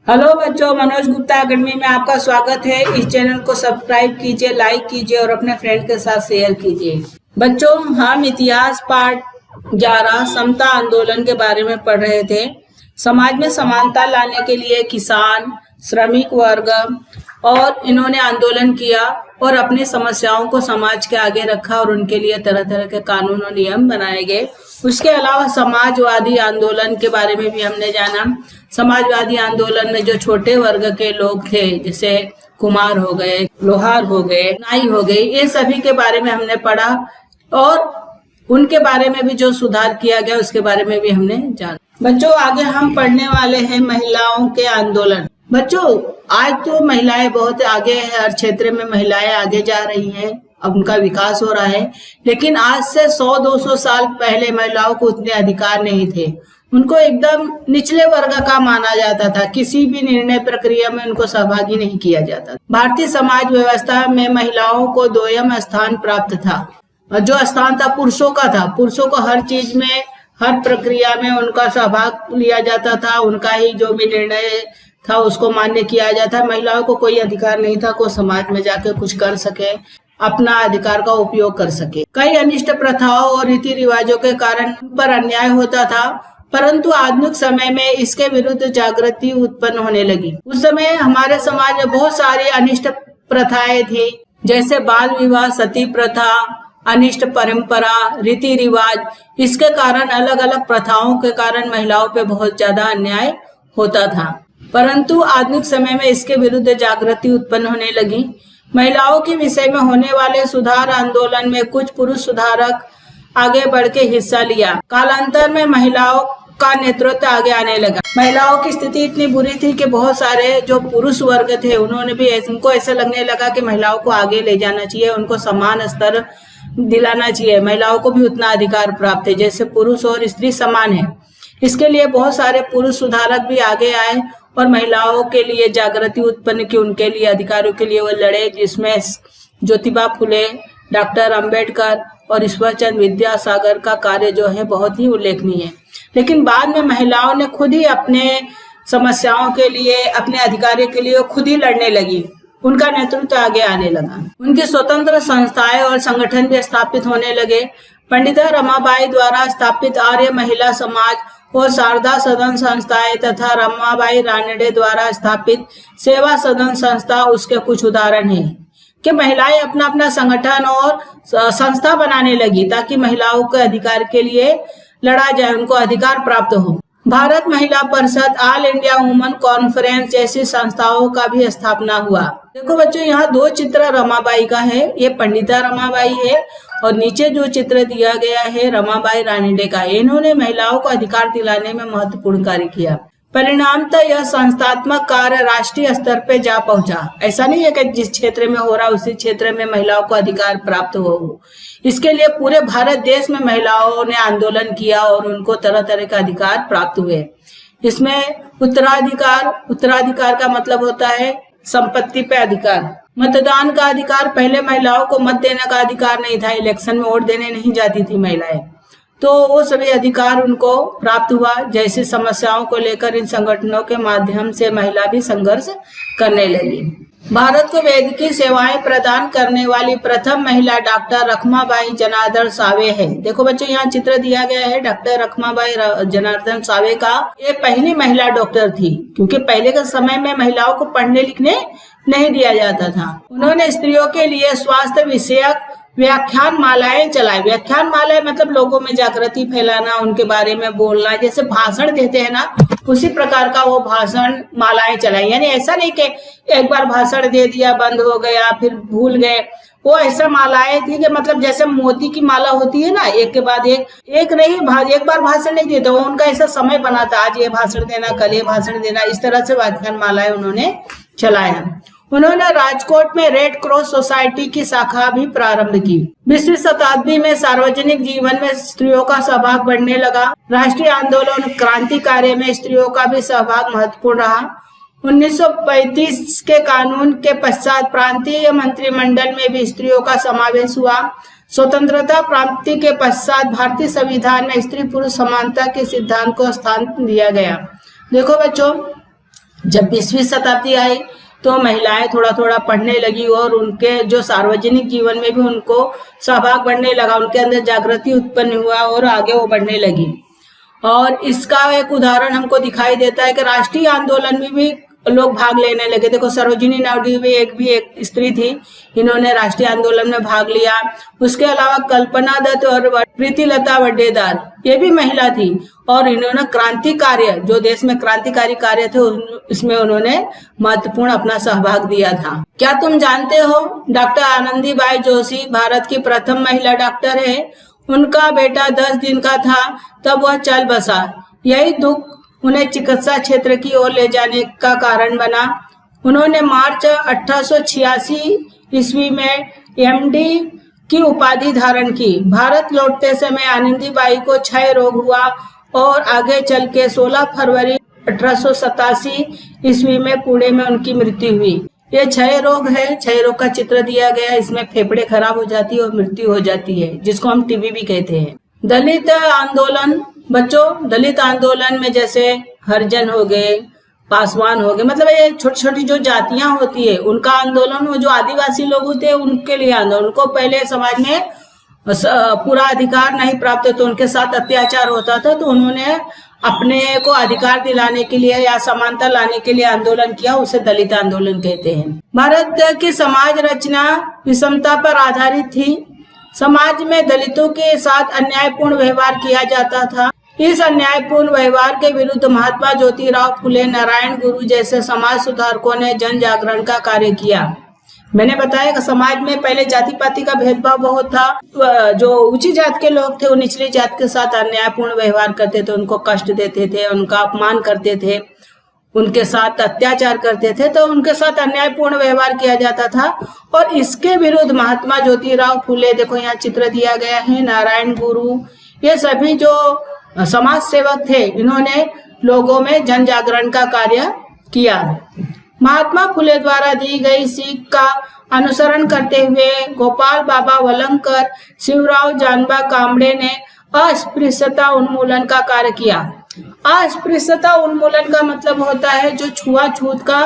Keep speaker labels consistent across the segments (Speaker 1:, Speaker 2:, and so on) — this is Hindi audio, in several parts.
Speaker 1: हेलो बच्चों, मनोज गुप्ता एकेडमी में आपका स्वागत है। इस चैनल को सब्सक्राइब कीजिए, लाइक कीजिए और अपने फ्रेंड के साथ शेयर कीजिए। बच्चों, हम इतिहास पाठ 11 समता आंदोलन के बारे में पढ़ रहे थे। समाज में समानता लाने के लिए किसान, श्रमिक वर्ग और इन्होंने आंदोलन किया और अपनी समस्याओं को समाज के आगे रखा और उनके लिए तरह तरह के कानून और नियम बनाए गए। उसके अलावा समाजवादी आंदोलन के बारे में भी हमने जाना। समाजवादी आंदोलन में जो छोटे वर्ग के लोग थे, जैसे कुम्हार हो गए, लोहार हो गए, नाई हो गए, ये सभी के बारे में हमने पढ़ा और उनके बारे में भी जो सुधार किया गया उसके बारे में भी हमने जाना। बच्चों, आगे हम पढ़ने वाले हैं महिलाओं के आंदोलन। बच्चों, आज तो महिलाएं बहुत आगे है, हर क्षेत्र में महिलाएं आगे जा रही हैं, अब उनका विकास हो रहा है। लेकिन आज से 100-200 साल पहले महिलाओं को उतने अधिकार नहीं थे। उनको एकदम निचले वर्ग का माना जाता था, किसी भी निर्णय प्रक्रिया में उनको सहभागी नहीं किया जाता। भारतीय समाज व्यवस्था में महिलाओं को दोयम स्थान प्राप्त था और जो स्थान था पुरुषों का था। पुरुषों को हर चीज में, हर प्रक्रिया में उनका सहभाग लिया जाता था, उनका ही जो भी निर्णय था उसको मान्य किया जाता। महिलाओं को कोई अधिकार नहीं था को समाज में जाके कुछ कर सके, अपना अधिकार का उपयोग कर सके। कई अनिष्ट प्रथाओं और रीति रिवाजों के कारण पर अन्याय होता था, परंतु आधुनिक समय में इसके विरुद्ध जागृति उत्पन्न होने लगी। उस समय हमारे समाज में बहुत सारी अनिष्ट प्रथाएं थी, जैसे बाल विवाह, सती प्रथा, अनिष्ट परंपरा, रीति रिवाज। इसके कारण अलग अलग प्रथाओं के कारण महिलाओं पे बहुत ज्यादा अन्याय होता था, परंतु आधुनिक समय में इसके विरुद्ध जागृति उत्पन्न होने लगी। महिलाओं के विषय में होने वाले सुधार आंदोलन में कुछ पुरुष सुधारक आगे बढ़ के हिस्सा लिया। कालांतर में महिलाओं का नेतृत्व आगे आने लगा। महिलाओं की स्थिति इतनी बुरी थी कि बहुत सारे जो पुरुष वर्ग थे उन्होंने भी उनको ऐसे लगने लगा कि महिलाओं को आगे ले जाना चाहिए, उनको समान स्तर दिलाना चाहिए, महिलाओं को भी उतना अधिकार प्राप्त है जैसे पुरुष और स्त्री समान है। इसके लिए बहुत सारे पुरुष सुधारक भी आगे आए और महिलाओं के लिए जागृति उत्पन्न की, उनके लिए अधिकारों के लिए वो लड़े, जिसमें ज्योतिबा फुले, डॉक्टर अंबेडकर और ईश्वरचंद्र विद्यासागर का कार्य जो है बहुत ही उल्लेखनीय है। लेकिन बाद में महिलाओं ने खुद ही अपने समस्याओं के लिए, अपने अधिकारों के लिए खुद ही लड़ने लगी, उनका नेतृत्व आगे आने लगा। उनकी स्वतंत्र संस्थाएं और संगठन भी स्थापित होने लगे। पंडिता रमाबाई द्वारा स्थापित आर्य महिला समाज और शारदा सदन संस्थाएं तथा रमाबाई रानडे द्वारा स्थापित सेवा सदन संस्था उसके कुछ उदाहरण हैं कि महिलाएं अपना अपना संगठन और संस्था बनाने लगी ताकि महिलाओं के अधिकार के लिए लड़ा जाए, उनको अधिकार प्राप्त हो। भारत महिला परिषद, ऑल इंडिया वुमेन कॉन्फ्रेंस जैसी संस्थाओं का भी स्थापना हुआ। देखो बच्चों, यहाँ दो चित्र रमाबाई का है, ये पंडिता रमाबाई है और नीचे जो चित्र दिया गया है रमाबाई रानडे का। इन्होंने महिलाओं को अधिकार दिलाने में महत्वपूर्ण कार्य किया। परिणामतः यह संस्थात्मक कार्य राष्ट्रीय स्तर पे जा पहुंचा। ऐसा नहीं है कि जिस क्षेत्र में हो रहा उसी क्षेत्र में महिलाओं को अधिकार प्राप्त हो। इसके लिए पूरे भारत देश में महिलाओं ने आंदोलन किया और उनको तरह तरह के अधिकार प्राप्त हुए। इसमें उत्तराधिकार का मतलब होता है संपत्ति पे अधिकार, मतदान का अधिकार। पहले महिलाओं को मत देने का अधिकार नहीं था, इलेक्शन में वोट देने नहीं जाती थी महिलाएं, तो वो सभी अधिकार उनको प्राप्त हुआ। जैसी समस्याओं को लेकर इन संगठनों के माध्यम से महिला भी संघर्ष करने लगी। भारत को वैद्यकीय सेवाएं प्रदान करने वाली प्रथम महिला डॉक्टर रखमाबाई जनार्दन सावे है। देखो बच्चों, यहाँ चित्र दिया गया है डॉक्टर रखमाबाई जनार्दन सावे का। ये पहली महिला डॉक्टर थी, क्योंकि पहले के समय में महिलाओं को पढ़ने लिखने नहीं दिया जाता था। उन्होंने स्त्रियों के लिए स्वास्थ्य विषयक व्याख्यान मालाएं चलाई। व्याख्यान मालाएं मतलब लोगों में जागृति फैलाना, उनके बारे में बोलना, जैसे भाषण देते हैं ना, उसी प्रकार का वो भाषण मालाएं चलाई। यानी ऐसा नहीं कि एक बार भाषण दे दिया, बंद हो गया, फिर भूल गए। वो ऐसा मालाएं थी कि मतलब जैसे मोती की माला होती है ना, एक के बाद एक नहीं, एक बार भाषण नहीं देते, वो उनका ऐसा समय बना था, आज ये भाषण देना, कल ये भाषण देना, इस तरह से व्याख्यान मालाएं उन्होंने चलाया। उन्होंने राजकोट में रेड क्रॉस सोसाइटी की शाखा भी प्रारंभ की। 20वीं शताब्दी में सार्वजनिक जीवन में स्त्रियों का सहभाग बढ़ने लगा। राष्ट्रीय आंदोलन क्रांति कार्य में स्त्रियों का भी सहभाग महत्वपूर्ण रहा। 1935 के कानून के पश्चात प्रांतीय मंत्रिमंडल में भी स्त्रियों का समावेश हुआ। स्वतंत्रता प्राप्ति के पश्चात भारतीय संविधान में स्त्री पुरुष समानता के सिद्धांत को स्थान दिया गया। देखो बच्चों, जब 20वीं शताब्दी आई तो महिलाएं थोड़ा थोड़ा पढ़ने लगी और उनके जो सार्वजनिक जीवन में भी उनको सहभाग बढ़ने लगा, उनके अंदर जागृति उत्पन्न हुआ और आगे वो बढ़ने लगी। और इसका एक उदाहरण हमको दिखाई देता है कि राष्ट्रीय आंदोलन में भी लोग भाग लेने लगे। देखो सरोजिनी नायडू भी एक स्त्री थी, इन्होंने राष्ट्रीय आंदोलन में भाग लिया। उसके अलावा कल्पना दत्त और प्रीतिलता वड्डेदार, ये भी महिला थी और इन्होंने क्रांति कार्य, जो देश में क्रांतिकारी कार्य थे इसमें उन्होंने महत्वपूर्ण अपना सहभाग दिया था। क्या तुम जानते हो डॉक्टर आनंदीबाई जोशी भारत की प्रथम महिला डॉक्टर है। उनका बेटा 10 दिन का था तब वह चल बसा। यही दुख उन्हें चिकित्सा क्षेत्र की ओर ले जाने का कारण बना। उन्होंने मार्च 1886 ईस्वी में एमडी की उपाधि धारण की। भारत लौटते समय आनंदीबाई को क्षय रोग हुआ और आगे चल के 16 फरवरी 1887 ईस्वी में पुणे में उनकी मृत्यु हुई। ये क्षय रोग है, क्षय रोग का चित्र दिया गया है। इसमें फेफड़े खराब हो जाती है और मृत्यु हो जाती है, जिसको हम टीबी भी कहते हैं। दलित आंदोलन, बच्चों दलित आंदोलन में जैसे हरिजन हो गए, पासवान हो गए, मतलब ये छोटी छोटी जो जातियां होती है उनका आंदोलन, वो जो आदिवासी लोग होते हैं उनके लिए आंदोलन। उनको पहले समाज में पूरा अधिकार नहीं प्राप्त, तो उनके साथ अत्याचार होता था, तो उन्होंने अपने को अधिकार दिलाने के लिए या समानता लाने के लिए आंदोलन किया, उसे दलित आंदोलन कहते हैं। भारत की समाज रचना विषमता पर आधारित थी। समाज में दलितों के साथ अन्यायपूर्ण व्यवहार किया जाता था। इस अन्यायपूर्ण व्यवहार के विरुद्ध महात्मा ज्योतिराव फुले, नारायण गुरु जैसे समाज सुधारकों ने जन जागरण का कार्य किया। मैंने बताया कि समाज में पहले जाति पाति का भेदभाव बहुत था। जो ऊंची जात के लोग थे वो निचली जात के साथ अन्यायपूर्ण व्यवहार करते थे, उनको कष्ट देते थे, उनका अपमान करते थे, उनके साथ अत्याचार करते थे, तो उनके साथ अन्यायपूर्ण व्यवहार किया जाता था। और इसके विरुद्ध महात्मा ज्योतिराव फुले, देखो यहाँ चित्र दिया गया है, नारायण गुरु, ये सभी जो समाज सेवक थे, इन्होंने लोगों में जन जागरण का कार्य किया। महात्मा फुले द्वारा दी गई सीख का अनुसरण करते हुए गोपाल बाबा वलंकर, शिवराव जानबा कांबळे ने अस्पृश्यता उन्मूलन का कार्य किया। अस्पृश्यता उन्मूलन का मतलब होता है जो छुआछूत का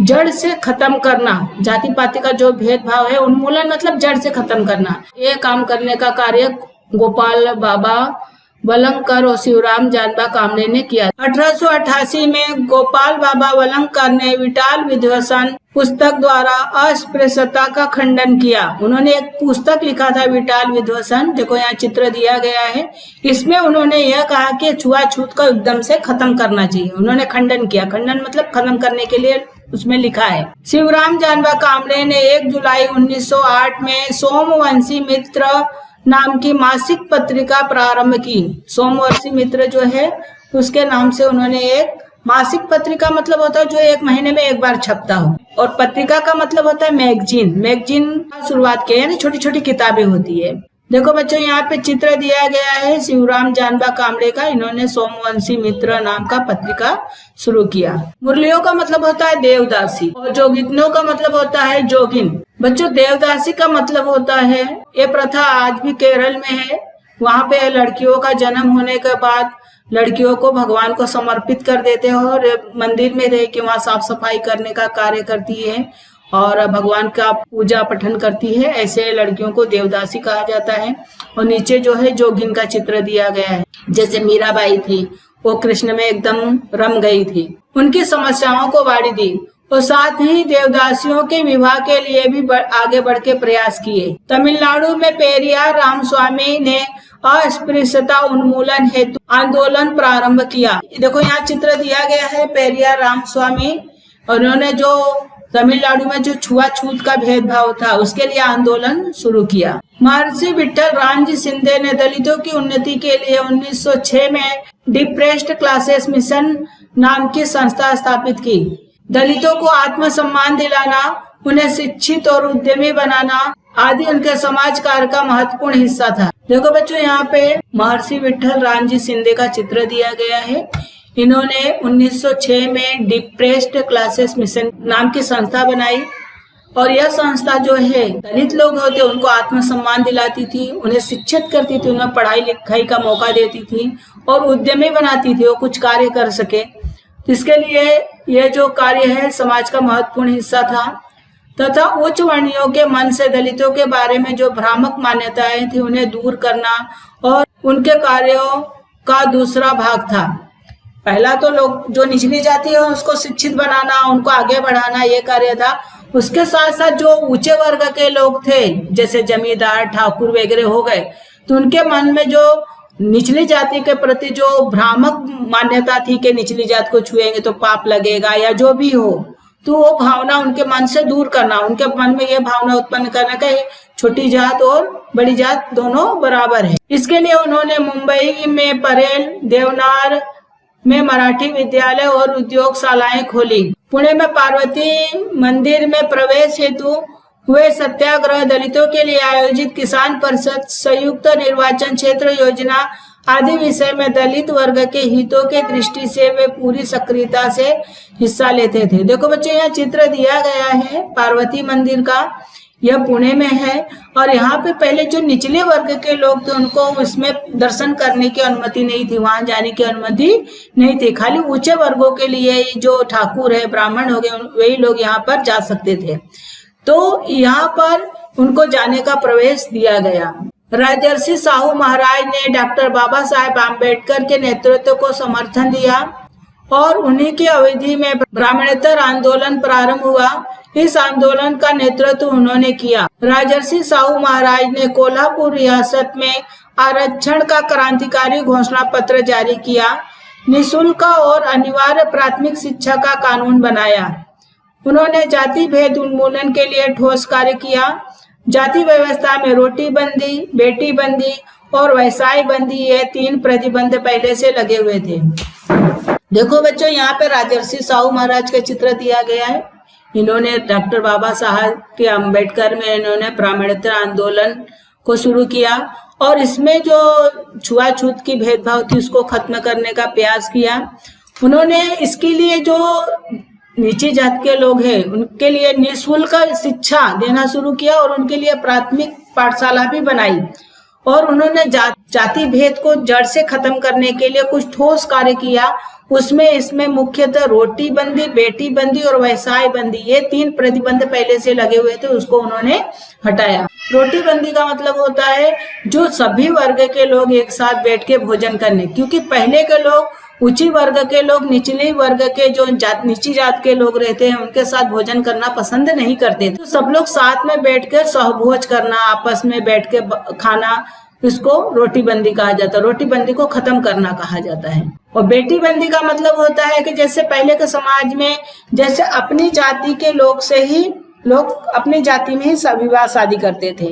Speaker 1: जड़ से खत्म करना, जाति पाति का जो भेदभाव है, उन्मूलन मतलब जड़ से खत्म करना। ये काम करने का कार्य गोपाल बाबा वलंकर और शिवराम जानबा कांबळे ने किया। 1888 में गोपाल बाबा वलंकर ने विटाल विध्वंसन पुस्तक द्वारा अस्पृश्यता का खंडन किया। उन्होंने एक पुस्तक लिखा था विटाल विध्वंसन, देखो यहाँ चित्र दिया गया है। इसमें उन्होंने यह कहा कि छुआछूत को एकदम से खत्म करना चाहिए, उन्होंने खंडन किया। खंडन मतलब खत्म करने के लिए उसमें लिखा है। शिवराम जानबा कांबळे ने 1 जुलाई 1908 में सोमवंशी मित्र नाम की मासिक पत्रिका प्रारंभ की। सोमवंशी मित्र जो है उसके नाम से उन्होंने एक मासिक पत्रिका, मतलब होता है जो 1 महीने में एक बार छपता हो, और पत्रिका का मतलब होता है मैगजीन। मैगजीन का शुरुआत किया, यानी छोटी छोटी किताबें होती है। देखो बच्चों यहाँ पे चित्र दिया गया है शिवराम जानबा कांबळे का। इन्होंने सोमवंशी मित्र नाम का पत्रिका शुरू किया। मुरलियों का मतलब होता है देवदासी और जोगिनों का मतलब होता है जोगिन। बच्चों देवदासी का मतलब होता है, ये प्रथा आज भी केरल में है। वहाँ पे लड़कियों का जन्म होने के बाद लड़कियों को भगवान को समर्पित कर देते हैं और मंदिर में रह के वहाँ साफ सफाई करने का कार्य करती है और भगवान का पूजा पठन करती है। ऐसे लड़कियों को देवदासी कहा जाता है। और नीचे जो है जोगिन का चित्र दिया गया है। जैसे मीराबाई थी, वो कृष्ण में एकदम रम गई थी, उनकी समस्याओं को बाड़ी दी और साथ ही देवदासियों के विवाह के लिए भी आगे बढ़ के प्रयास किए। तमिलनाडु में पेरियार रामस्वामी ने अस्पृश्यता उन्मूलन हेतु आंदोलन प्रारंभ किया। देखो यहाँ चित्र दिया गया है पेरियार रामस्वामी, और उन्होंने जो तमिलनाडु में जो छुआछूत का भेदभाव था उसके लिए आंदोलन शुरू किया। महर्षि विठल रामजी शिंदे ने दलितों की उन्नति के लिए 1906 में डिप्रेस्ड क्लासेस मिशन नाम की संस्था स्थापित की। दलितों को आत्मसम्मान दिलाना, उन्हें शिक्षित और उद्यमी बनाना आदि उनके समाज कार्य का महत्वपूर्ण हिस्सा था। देखो बच्चों यहाँ पे महर्षि विठल रामजी शिंदे का चित्र दिया गया है। इन्होंने 1906 में डिप्रेस्ड क्लासेस मिशन नाम की संस्था बनाई और यह संस्था जो है दलित लोग होते उनको आत्मसम्मान दिलाती थी, उन्हें शिक्षित करती थी, उन्हें पढ़ाई लिखाई का मौका देती थी और उद्यमी बनाती थी, वो कुछ कार्य कर सके। इसके लिए ये जो कार्य है समाज का महत्वपूर्ण हिस्सा था तथा उच्च वर्णियों के मन से दलितों के बारे में जो भ्रामक मान्यताएं थी उन्हें दूर करना और उनके कार्यों का दूसरा भाग था। पहला तो लोग जो निचली जाति है उसको शिक्षित बनाना, उनको आगे बढ़ाना, ये कार्य था। उसके साथ साथ जो ऊंचे वर्ग के लोग थे जैसे जमींदार ठाकुर वगैरह हो गए, तो उनके मन में जो निचली जाति के प्रति जो भ्रामक मान्यता थी कि निचली जात को छुएंगे तो पाप लगेगा या जो भी हो, तो वो भावना उनके मन से दूर करना, उनके मन में ये भावना उत्पन्न करना कि छोटी जात और बड़ी जात दोनों बराबर है। इसके लिए उन्होंने मुंबई में परेल, देवनार में मराठी विद्यालय और उद्योगशालाएं खोली। पुणे में पार्वती मंदिर में प्रवेश हेतु हुए सत्याग्रह, दलितों के लिए आयोजित किसान परिषद, संयुक्त निर्वाचन क्षेत्र योजना आदि विषय में दलित वर्ग के हितों के दृष्टि से वे पूरी सक्रियता से हिस्सा लेते थे। देखो बच्चे, यहाँ चित्र दिया गया है पार्वती मंदिर का, यह पुणे में है और यहाँ पे पहले जो निचले वर्ग के लोग थे उनको इसमें दर्शन करने की अनुमति नहीं थी, वहां जाने की अनुमति नहीं थी। खाली ऊंचे वर्गों के लिए जो ठाकुर है, ब्राह्मण हो गए, वही लोग यहाँ पर जा सकते थे। तो यहाँ पर उनको जाने का प्रवेश दिया गया। राजर्षि साहू महाराज ने डॉक्टर बाबा साहेब आम्बेडकर के नेतृत्व को समर्थन दिया और उन्हीं की अवधि में ब्राह्मणेतर आंदोलन प्रारंभ हुआ। इस आंदोलन का नेतृत्व उन्होंने किया। राजर्षि साहू महाराज ने कोल्हापुर रियासत में आरक्षण का क्रांतिकारी घोषणा पत्र जारी किया। निःशुल्क और अनिवार्य प्राथमिक शिक्षा का कानून बनाया। उन्होंने जाति भेद उन्मूलन के लिए ठोस कार्य किया। जाति व्यवस्था में रोटी बंदी, बेटी बंदी और व्यवसाय बंदी, ये 3 प्रतिबंध पहले से लगे हुए थे। देखो बच्चों, यहाँ पे राजर्षि साहू महाराज का चित्र दिया गया है। इन्होंने डॉक्टर बाबा साहब के अम्बेडकर में इन्होंने ब्राह्मणेतर आंदोलन को शुरू किया और इसमें जो छुआछूत की भेदभाव थी उसको खत्म करने का प्रयास किया। उन्होंने इसके लिए जो नीची जात के लोग हैं उनके लिए निःशुल्क शिक्षा देना शुरू किया और उनके लिए प्राथमिक पाठशाला भी बनाई और उन्होंने जाति भेद को जड़ से खत्म करने के लिए कुछ ठोस कार्य किया। उसमें इसमें मुख्यतः रोटी बंदी, बेटी बंदी और व्यवसाय बंदी, ये 3 प्रतिबंध पहले से लगे हुए थे, उसको उन्होंने हटाया। रोटी बंदी का मतलब होता है जो सभी वर्ग के लोग एक साथ बैठ के भोजन करने, क्योंकि पहले के लोग ऊंची वर्ग के लोग निचले वर्ग के जो नीची जात के लोग रहते हैं उनके साथ भोजन करना पसंद नहीं करते थे। तो सब लोग साथ में बैठकर सहभोज करना, आपस में बैठ के खाना, इसको रोटी बंदी कहा जाता है। रोटी बंदी को खत्म करना कहा जाता है। और बेटी बंदी का मतलब होता है कि जैसे पहले के समाज में जैसे अपनी जाति के लोग से ही लोग अपनी जाति में ही विवाह शादी करते थे,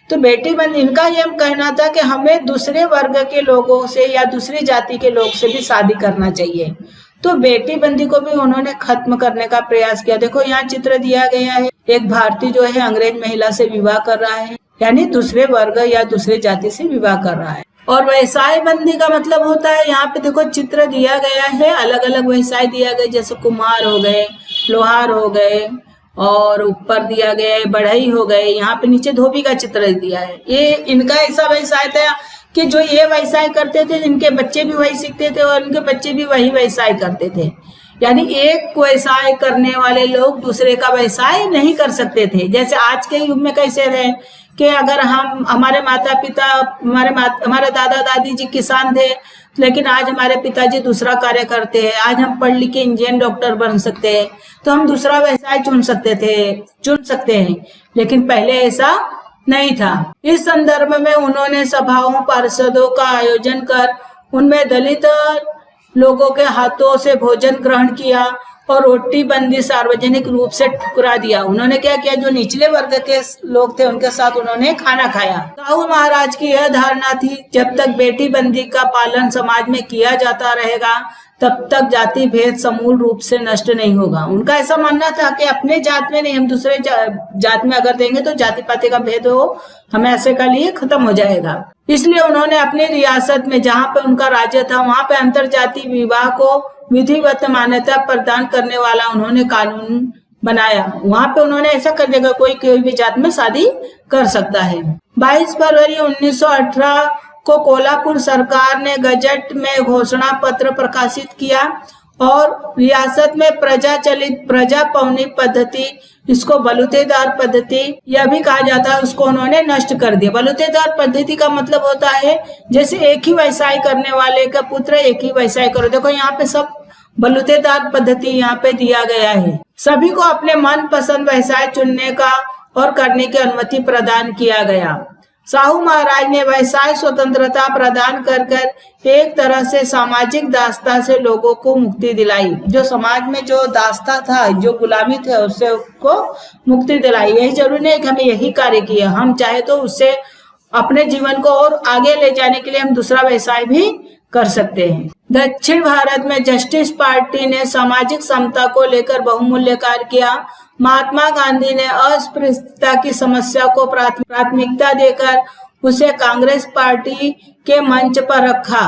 Speaker 1: तो बेटी बंदी, इनका यह कहना था कि हमें दूसरे वर्ग के लोगों से या दूसरी जाति के लोग से भी शादी करना चाहिए। तो बेटी बंदी को भी उन्होंने खत्म करने का प्रयास किया। देखो यहाँ चित्र दिया गया है, एक भारतीय जो है अंग्रेज महिला से विवाह कर रहा है, यानी दूसरे वर्ग या दूसरे जाति से विवाह कर रहा है। और व्यवसाय बंदी का मतलब होता है, यहाँ पे देखो चित्र दिया गया है, अलग अलग व्यवसाय दिया गया, जैसे कुम्हार हो गए, लोहार हो गए और ऊपर दिया गया है बढ़ई हो गए। यहाँ पे नीचे धोबी का चित्र दिया है। ये इनका ऐसा व्यवसाय था कि जो ये व्यवसाय करते थे इनके बच्चे भी वही सीखते थे और इनके बच्चे भी वही व्यवसाय करते थे। यानी एक व्यवसाय करने वाले लोग दूसरे का व्यवसाय नहीं कर सकते थे। जैसे आज के युग में कैसे है कि अगर हमारे माता पिता, हमारे दादा दादी जी किसान थे, लेकिन आज हमारे पिताजी दूसरा कार्य करते हैं, आज हम पढ़ लिख के इंजीनियर डॉक्टर बन सकते हैं, तो हम दूसरा व्यवसाय चुन सकते हैं, लेकिन पहले ऐसा नहीं था। इस संदर्भ में उन्होंने सभाओं, पार्षदों का आयोजन कर उनमें दलित लोगों के हाथों से भोजन ग्रहण किया और रोटी बंदी सार्वजनिक रूप से ठुकरा दिया। उन्होंने क्या किया, जो निचले वर्ग के लोग थे उनके साथ उन्होंने खाना खाया। साहू महाराज की यह धारणा थी, जब तक बेटी बंदी का पालन समाज में किया जाता रहेगा तब तक जाति भेद समूल रूप से नष्ट नहीं होगा। उनका ऐसा मानना था कि अपने जात में नहीं, हम दूसरे जात में अगर देंगे तो जाति पाति का भेद हो हमेशा के लिए खत्म हो जाएगा। इसलिए उन्होंने अपनी रियासत में जहाँ पे उनका राज्य था वहां पे अंतर जाति विवाह को विधिवत मान्यता प्रदान करने वाला उन्होंने कानून बनाया। वहां पे उन्होंने ऐसा कर देगा कोई भी जात में शादी कर सकता है। 22 फरवरी 1918 को कोल्हापुर सरकार ने गजट में घोषणा पत्र प्रकाशित किया और रियासत में प्रजा चलित प्रजा पवनी पद्धति, इसको बलूतेदार पद्धति यह भी कहा जाता है, उसको उन्होंने नष्ट कर दिया। बलूतेदार पद्धति का मतलब होता है जैसे एक ही व्यवसाय करने वाले का पुत्र एक ही व्यवसाय करो। देखो यहाँ पे सब बलूतेदार पद्धति यहाँ पे दिया गया है। सभी को अपने मन पसंद व्यवसाय चुनने का और करने की अनुमति प्रदान किया गया। साहू महाराज ने व्यवसाय स्वतंत्रता प्रदान कर एक तरह से सामाजिक दासता से लोगों को मुक्ति दिलाई। जो समाज में जो दासता था, जो गुलामी थे, उससे को मुक्ति दिलाई। यही जरूरी नहीं कि हमें यही कार्य किया, हम चाहे तो उससे अपने जीवन को और आगे ले जाने के लिए हम दूसरा व्यवसाय भी कर सकते हैं। दक्षिण भारत में जस्टिस पार्टी ने सामाजिक समता को लेकर बहुमूल्य कार्य किया। महात्मा गांधी ने अस्पृश्यता की समस्या को प्राथमिकता देकर उसे कांग्रेस पार्टी के मंच पर रखा।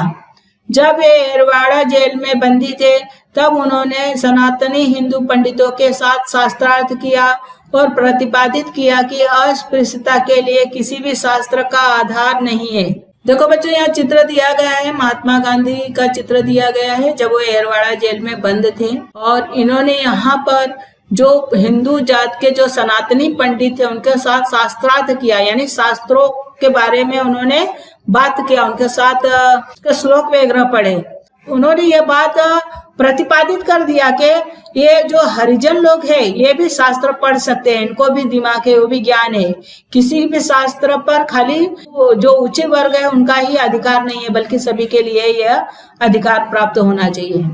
Speaker 1: जब वे एरवाड़ा जेल में बंदी थे तब उन्होंने सनातनी हिंदू पंडितों के साथ शास्त्रार्थ किया और प्रतिपादित किया कि अस्पृश्यता के लिए किसी भी शास्त्र का आधार नहीं है। देखो बच्चों, यहाँ चित्र दिया गया है, महात्मा गांधी का चित्र दिया गया है जब वो एरवाड़ा जेल में बंद थे और इन्होंने यहाँ पर जो हिंदू जात के जो सनातनी पंडित थे उनके साथ शास्त्रार्थ किया, यानी शास्त्रों के बारे में उन्होंने बात किया, उनके साथ श्लोक वगैरह पढ़े। उन्होंने ये बात प्रतिपादित कर दिया कि ये जो हरिजन लोग हैं ये भी शास्त्र पढ़ सकते हैं, इनको भी दिमाग है, वो भी ज्ञान है। किसी भी शास्त्र पर खाली जो उच्च वर्ग है उनका ही अधिकार नहीं है, बल्कि सभी के लिए यह अधिकार प्राप्त होना चाहिए।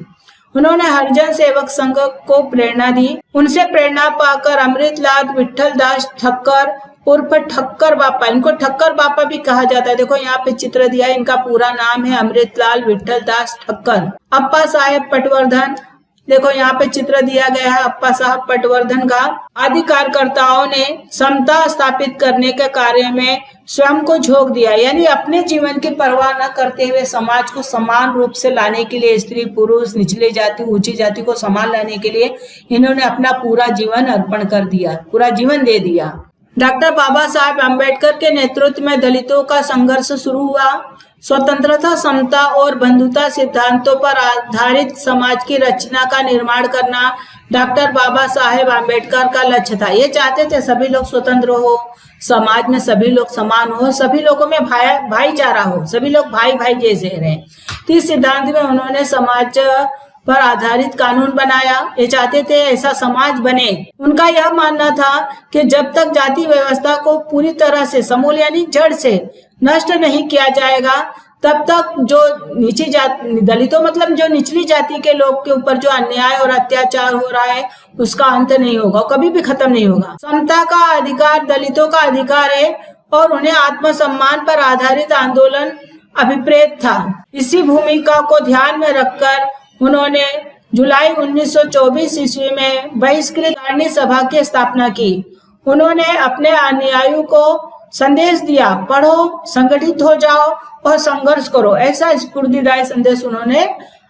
Speaker 1: उन्होंने हरिजन सेवक संघ को प्रेरणा दी। उनसे प्रेरणा पाकर अमृतलाल विठल दास ठक्कर उर्फ ठक्कर बापा, इनको ठक्कर बापा भी कहा जाता है। देखो यहाँ पे चित्र दिया है, इनका पूरा नाम है अमृतलाल विठल दास ठक्कर। अप्पा साहेब पटवर्धन, देखो यहाँ पे चित्र दिया गया है अप्पा साहब पटवर्धन का। आदि कार्यकर्ताओं ने समता स्थापित करने के कार्य में स्वयं को झोंक दिया, यानी अपने जीवन की परवाह न करते हुए समाज को समान रूप से लाने के लिए, स्त्री पुरुष निचले जाति ऊंची जाति को समान लाने के लिए इन्होंने अपना पूरा जीवन अर्पण कर दिया, पूरा जीवन दे दिया। डॉक्टर बाबा साहेब अम्बेडकर के नेतृत्व में दलितों का संघर्ष शुरू हुआ। स्वतंत्रता, समता और बंधुता सिद्धांतों पर आधारित समाज की रचना का निर्माण करना डॉक्टर बाबा साहेब अम्बेडकर का लक्ष्य था। ये चाहते थे सभी लोग स्वतंत्र हो, समाज में सभी लोग समान हो, सभी लोगों में भाईचारा हो, सभी लोग भाई भाई जैसे रहें। इस सिद्धांत में उन्होंने समाज पर आधारित कानून बनाया। ये चाहते थे ऐसा समाज बने। उनका यह मानना था कि जब तक जाति व्यवस्था को पूरी तरह से समूल यानी जड़ से नष्ट नहीं किया जाएगा तब तक जो नीची जाति, दलितों मतलब जो निचली जाति के लोग के ऊपर जो अन्याय और अत्याचार हो रहा है उसका अंत नहीं होगा, कभी भी खत्म नहीं होगा। समता का अधिकार दलितों का अधिकार है और उन्हें आत्मसम्मान पर आधारित आंदोलन अभिप्रेत था। इसी भूमिका को ध्यान में रखकर उन्होंने जुलाई 1924 ईस्वी में बहिष्कृत कारणी सभा की स्थापना की। उन्होंने अपने अनुयायियों को संदेश दिया, पढ़ो, संगठित हो जाओ और संघर्ष करो। ऐसा स्फूर्तिदायक संदेश उन्होंने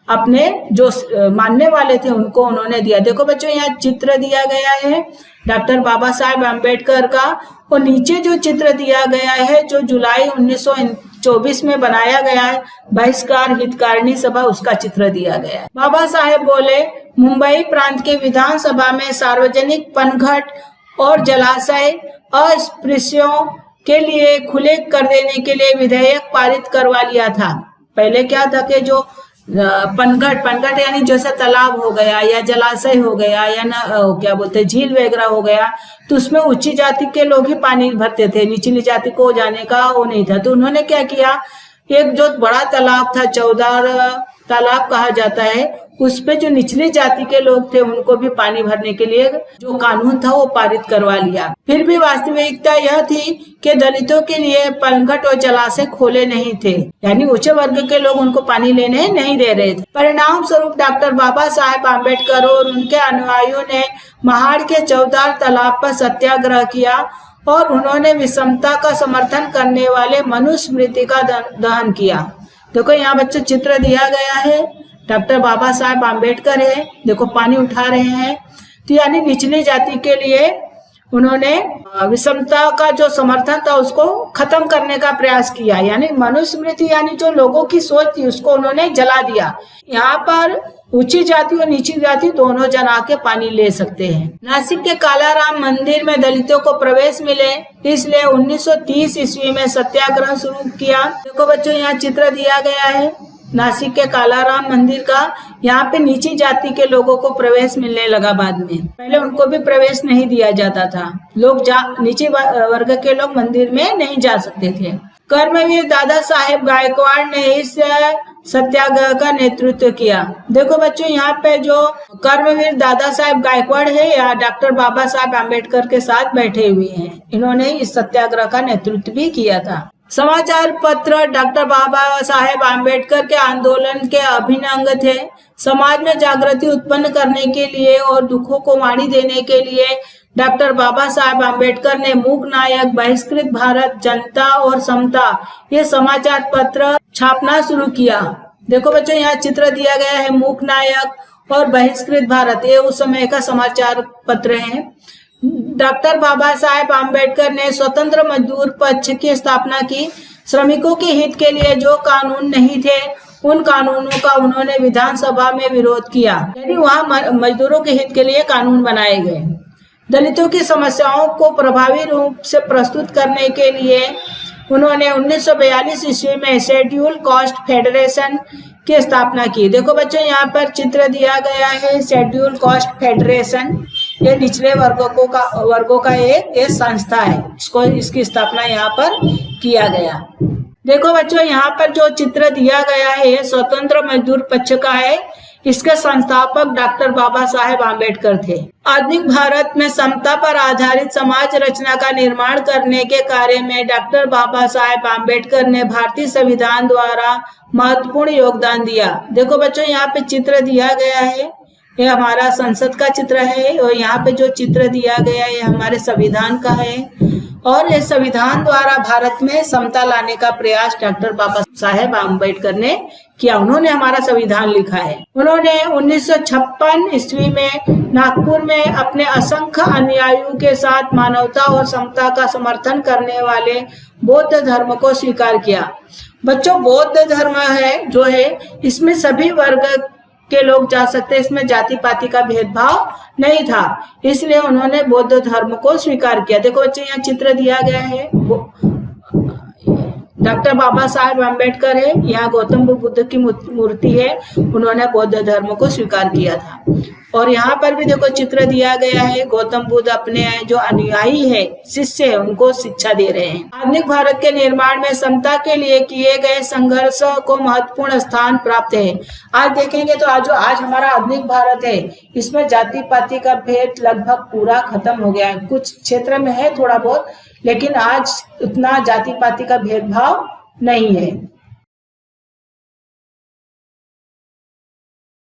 Speaker 1: अपने जो मानने वाले थे उनको उन्होंने दिया। देखो बच्चों, यहाँ चित्र दिया गया है डॉक्टर बाबा साहेब अम्बेडकर का और नीचे जो चित्र दिया गया है जो जुलाई 1924 में बनाया गया है बहिष्कार हितकारिणी सभा, उसका चित्र दिया गया है। बाबा साहेब बोले, मुंबई प्रांत के विधानसभा में सार्वजनिक पनघट और जलाशय अस्पृश्यों के लिए खुले कर देने के लिए विधेयक पारित करवा लिया था। पहले क्या था कि जो पनघट यानी जैसे तालाब हो गया या जलाशय हो गया या ना क्या बोलते हैं झील वगैरह हो गया, तो उसमें उच्च जाति के लोग ही पानी भरते थे, निचली जाति को जाने का वो नहीं था। तो उन्होंने क्या किया, एक जो बड़ा तालाब था, चौदार तालाब कहा जाता है, उस पे जो निचली जाति के लोग थे उनको भी पानी भरने के लिए जो कानून था वो पारित करवा लिया। फिर भी वास्तविकता यह थी कि दलितों के लिए पनघट और जलाशय खोले नहीं थे, यानी उच्च वर्ग के लोग उनको पानी लेने नहीं दे रहे थे। परिणाम स्वरूप डॉक्टर बाबा साहेब अम्बेडकर और उनके अनुयायियों ने महाड़ के चौदार तालाब पर सत्याग्रह किया और उन्होंने विषमता का समर्थन करने वाले मनुस्मृति का दहन किया। देखो यहाँ बच्चों चित्र दिया गया है, डॉक्टर बाबा साहेब अम्बेडकर है, देखो पानी उठा रहे हैं। तो यानी निचली जाति के लिए उन्होंने विषमता का जो समर्थन था उसको खत्म करने का प्रयास किया, यानी मनुस्मृति यानी जो लोगों की सोच थी उसको उन्होंने जला दिया। यहाँ पर ऊंची जाति और नीची जाति दोनों जन आके पानी ले सकते हैं। नासिक के कालाराम मंदिर में दलितों को प्रवेश मिले, इसलिए 1930 ईस्वी में सत्याग्रह शुरू किया। देखो बच्चों, यहाँ चित्र दिया गया है नासिक के कालाराम मंदिर का। यहाँ पे नीची जाति के लोगों को प्रवेश मिलने लगा बाद में, पहले उनको भी प्रवेश नहीं दिया जाता था। नीचे वर्ग के लोग मंदिर में नहीं जा सकते थे। कर्मवीर दादा साहेब गायकवाड़ ने इस सत्याग्रह का नेतृत्व किया। देखो बच्चों, यहाँ पे जो कर्मवीर दादा साहेब गायकवाड़ है या डॉक्टर बाबा साहेब आम्बेडकर के साथ बैठे हुए हैं, इन्होंने इस सत्याग्रह का नेतृत्व भी किया था। समाचार पत्र डॉक्टर बाबा साहेब आम्बेडकर के आंदोलन के अभिन्न अंग थे। समाज में जागृति उत्पन्न करने के लिए और दुखों को वाणी देने के लिए डॉक्टर बाबा साहेब आम्बेडकर ने मूक नायक, बहिष्कृत भारत, जनता और समता ये समाचार पत्र छापना शुरू किया। देखो बच्चों, यहाँ चित्र दिया गया है मूक नायक और बहिष्कृत भारत, ये उस समय का समाचार पत्र है। डॉक्टर बाबा साहेब आम्बेडकर ने स्वतंत्र मजदूर पक्ष की स्थापना की। श्रमिकों के हित के लिए जो कानून नहीं थे उन कानूनों का उन्होंने विधानसभा में विरोध किया, यानी वहां मजदूरों के हित के लिए कानून बनाए गए। दलितों की समस्याओं को प्रभावी रूप से प्रस्तुत करने के लिए उन्होंने 1942 ईस्वी में शेड्यूल कास्ट फेडरेशन की स्थापना की। देखो बच्चों, यहाँ पर चित्र दिया गया है शेड्यूल कास्ट फेडरेशन, ये निचले वर्गों का एक संस्था है, इसकी स्थापना यहाँ पर किया गया। देखो बच्चों, यहाँ पर जो चित्र दिया गया है ये स्वतंत्र मजदूर पक्ष का है। इसके संस्थापक डॉक्टर बाबा साहेब आम्बेडकर थे। आधुनिक भारत में समता पर आधारित समाज रचना का निर्माण करने के कार्य में डॉक्टर बाबा साहेब आम्बेडकर ने भारतीय संविधान द्वारा महत्वपूर्ण योगदान दिया। देखो बच्चों, यहाँ पे चित्र दिया गया है, ये हमारा संसद का चित्र है और यहाँ पे जो चित्र दिया गया है ये हमारे संविधान का है। और इस संविधान द्वारा भारत में समता लाने का प्रयास डॉक्टर बाबा साहेब आम्बेडकर ने किया। उन्होंने हमारा संविधान लिखा है। उन्होंने 1956 ईस्वी में नागपुर में अपने असंख्य अनुयायियों के साथ मानवता और समता का समर्थन करने वाले बौद्ध धर्म को स्वीकार किया। बच्चों, बौद्ध धर्म है जो है इसमें सभी वर्ग के लोग जा सकते, इसमें जाति पाति का भेदभाव नहीं था, इसलिए उन्होंने बौद्ध धर्म को स्वीकार किया। देखो बच्चे, यहाँ चित्र दिया गया है, डॉक्टर बाबा साहेब आम्बेडकर है, यहाँ गौतम बुद्ध की मूर्ति है, उन्होंने बौद्ध धर्म को स्वीकार किया था। और यहाँ पर भी देखो चित्र दिया गया है, गौतम बुद्ध अपने जो अनुयायी है, शिष्य है, उनको शिक्षा दे रहे हैं। आधुनिक भारत के निर्माण में समता के लिए किए गए संघर्ष को महत्वपूर्ण स्थान प्राप्त है। आज देखेंगे तो आज हमारा आधुनिक भारत है, इसमें जाति पाति का भेद लगभग पूरा खत्म हो गया है। कुछ क्षेत्र में है थोड़ा बहुत, लेकिन आज उतना जाति पाति का भेदभाव नहीं है।